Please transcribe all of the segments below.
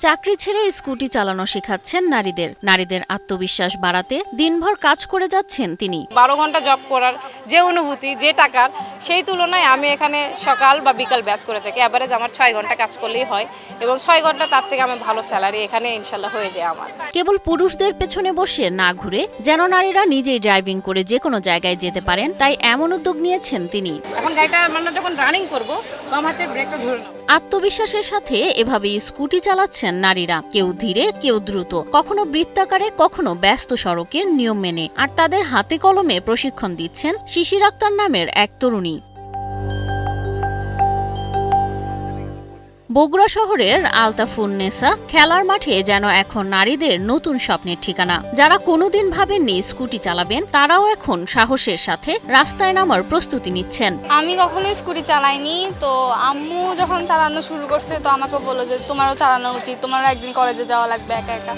চাকরি ছেড়ে স্কুটি চালানো শেখাচ্ছেন নারীদের আত্মবিশ্বাস বাড়াতে দিনভর কাজ করে যাচ্ছেন তিনি। 12 ঘন্টা জব করার যে অনুভূতি, যে টাকার, সেই তুলনায় আমি এখানে সকাল বা বিকাল ব্যাচ করে থাকি। এভারেজ আমার 6 ঘন্টা কাজ করলেই হয় এবং 6 ঘন্টা তার থেকে আমি ভালো স্যালারি এখানে ইনশাল্লাহ হয়ে যায় আমার। কেবল পুরুষদের পেছনে বসে না ঘুরে যেন নারীরা নিজেই ড্রাইভিং করে যে কোনো জায়গায় যেতে পারেন, তাই এমন উদ্যোগ নিয়েছেন তিনি। এখন গাড়িটা আমরা যখন রানিং করব, বাম হাতের ব্রেকটা ধরে নাও। আত্মবিশ্বাসের সাথে এভাবেই স্কুটি চালাচ্ছেন নারীরা, কেউ ধীরে কেউ দ্রুত, কখনো বৃত্তাকারে কখনো ব্যস্ত সড়কের নিয়ম মেনে। আর তাদের হাতে কলমে প্রশিক্ষণ দিচ্ছেন শিশির আক্তার নামের এক তরুণী। বগুড়া শহরের আলতাফুন্নেসা খেলার মাঠে যেন এখন নারীদের নতুন স্বপ্নের ঠিকানা। যারা কোনোদিন ভাবেননি স্কুটি চালাবেন, তারাও এখন সাহসের সাথে রাস্তায় নামার প্রস্তুতি নিচ্ছেন। আমি কখনো স্কুটি চালাইনি, তো আম্মু যখন চালানো শুরু করছে তো আমাকে বললো যে তোমারও চালানো উচিত, তোমারও একদিন কলেজে যাওয়া লাগবে একা একা।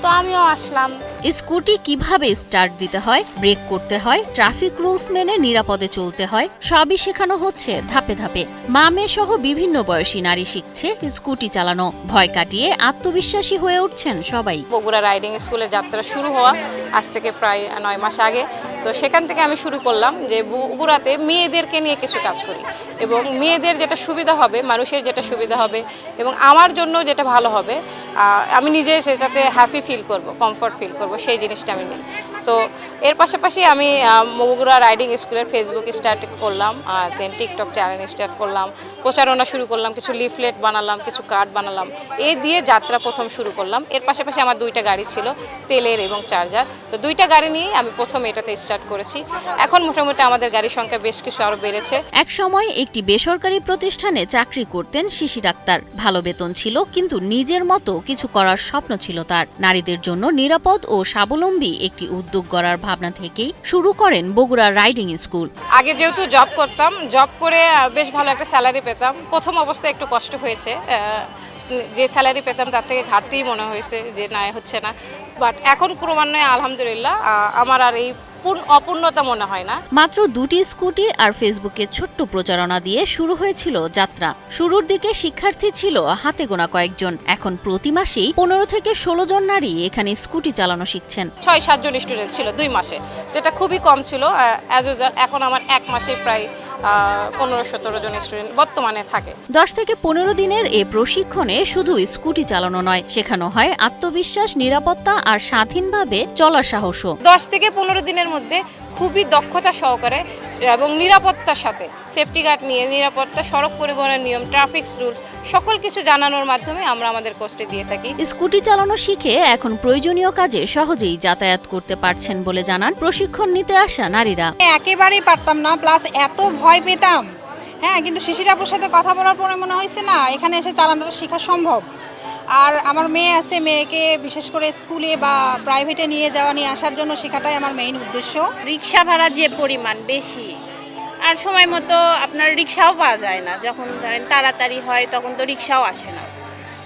তো আমিও আসলাম। স্কুটি কিভাবে স্টার্ট দিতে হয়, ব্রেক করতে হয়, ট্রাফিক রুলস মেনে নিরাপদে চলতে হয়, সবই শেখানো হচ্ছে ধাপে ধাপে। মা মেয়ে সহ বিভিন্ন বয়সী নারী শিখছে স্কুটি চালানো। ভয় কাটিয়ে আত্মবিশ্বাসী হয়ে উঠছেন সবাই। বগুড়া রাইডিং স্কুলের যাত্রা শুরু হওয়া আজ থেকে প্রায় 9 মাস আগে। তো সেখান থেকে আমি শুরু করলাম যে বগুড়াতে মেয়েদেরকে নিয়ে কিছু কাজ করি এবং মেয়েদের যেটা সুবিধা হবে, মানুষের যেটা সুবিধা হবে এবং আমার জন্য যেটা ভালো হবে, আমি নিজে সেটাতে হ্যাপি ফিল করব, কমফর্ট ফিল করব, সেই জিনিসটা আমি নিই। তো এর পাশাপাশি আমি বগুড়া রাইডিং স্কুলের ফেসবুক স্টার্ট করলাম, দেন টিকটক চ্যানেল স্টার্ট করলাম, প্রচারণা শুরু করলাম, কিছু লিফলেট বানালাম, কিছু কার্ড বানালাম, এই দিয়ে যাত্রা প্রথম শুরু করলাম। এর পাশাপাশি আমার 2টা গাড়ি ছিল, তেলের এবং চার্জার। তো 2টা গাড়ি নিয়ে আমি প্রথম এটাতে স্টার্ট করেছি। এখন মোটামুটি আমাদের গাড়ির সংখ্যা বেশ কিছু আরো বেড়েছে। এক সময় একটি বেসরকারি প্রতিষ্ঠানে চাকরি করতেন শিশির আক্তার। ভালো বেতন ছিল, কিন্তু নিজের মতো কিছু করার স্বপ্ন ছিল তার। নারীদের জন্য নিরাপদ ও স্বাবলম্বী একটি উদ্যোগ গড়ার ভাবনা থেকেই শুরু করেন বগুড়া রাইডিং স্কুল। আগে যেহেতু জব করতাম, জব করে বেশ ভালো একটা স্যালারি পেতাম। প্রথম অবস্থায় একটু কষ্ট হয়েছে, যে স্যালারি পেতাম তার থেকে ঘাটতিই মনে হয়েছে, যে না হচ্ছে না। বাট এখন ক্রমান্বয়ে আলহামদুলিল্লাহ আমার আর এই অপূর্ণতা মনে হয় না। মাত্র 2টি স্কুটি আর ফেসবুকে ছোট্ট প্রচারণা দিয়ে শুরু হয়েছিল যাত্রা। শুরুর দিকে শিক্ষার্থী ছিল হাতে গোনা কয়েকজন। এখন প্রতি মাসেই 15 থেকে 16 জন নারী এখানে স্কুটি চালানো শিখছেন। 6-7 জন স্টুডেন্ট ছিল 2 মাসে, যেটা খুবই কম ছিল অ্যাজ ইউজুয়াল। এখন আমার 1 মাসে প্রায় 15-17 জন স্টুডেন্ট বর্তমানে থাকে। 10 থেকে 15 দিনের এই প্রশিক্ষণে শুধু স্কুটি চালানো নয়, শেখানো হয় আত্মবিশ্বাস, নিরাপত্তা আর স্বাধীনভাবে চলার সাহসও। 10 থেকে 15 দিনের মধ্যে খুবই দক্ষতা সহকারে এবং নিরাপত্তার সাথে, সেফটি গার্ড নিয়ে নিরাপত্তা, সড়ক পরিবহনের নিয়ম, ট্রাফিক রুল, সকল কিছু জানানোর মাধ্যমে আমরা আমাদের কোর্সটি দিয়ে থাকি। স্কুটি চালানো শিখে এখন প্রয়োজনীয় কাজে সহজেই যাতায়াত করতে পারছেন বলে জানান প্রশিক্ষণ নিতে আসা নারীরা। একেবারেই পারতাম না, প্লাস এত ভয় পেতাম। কিন্তু শিশির আপুর সাথে কথা বলার পরে মনে হয়েছে না, এখানে এসে চালানোটা শেখা সম্ভব। আর আমার মেয়ে আছে, মেয়েকে বিশেষ করে স্কুলে বা প্রাইভেটে নিয়ে আসার জন্য শেখাটাই আমার মেইন উদ্দেশ্য। রিক্সা ভাড়া যে পরিমাণ বেশি, আর সময় মতো আপনার রিক্সাও পাওয়া যায় না। যখন ধরেন তাড়াতাড়ি হয় তখন তো রিক্সাও আসে না।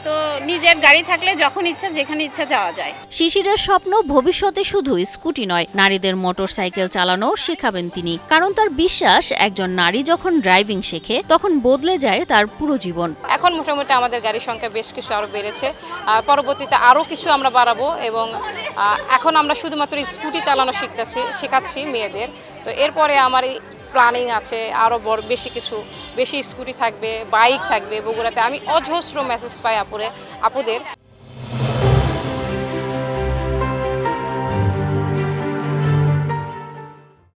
তো নিজের গাড়ি থাকলে যখন ইচ্ছা যেখানে ইচ্ছা যাওয়া যায়। শিশিরের স্বপ্ন ভবিষ্যতে শুধু স্কুটি নয়, নারীদের মোটরসাইকেল চালানো শেখাবেন তিনি। কারণ তার বিশ্বাস, একজন নারী যখন ড্রাইভিং শেখে তখন বদলে যায় তার পুরো জীবন। এখন মোটামুটি আমাদের গাড়ির সংখ্যা বেশ কিছু আরো বেড়েছে, পরবর্তীতে আরো কিছু আমরা বাড়াবো এবং এখন আমরা শুধুমাত্র স্কুটি চালানো শেখাচ্ছি মেয়েদের। তো এরপরে আমার প্ল্যানিং আছে আরও বেশি স্কুটি থাকবে, বাইক থাকবে বগুড়াতে। আমি অজস্র মেসেজ পাই আপুদের।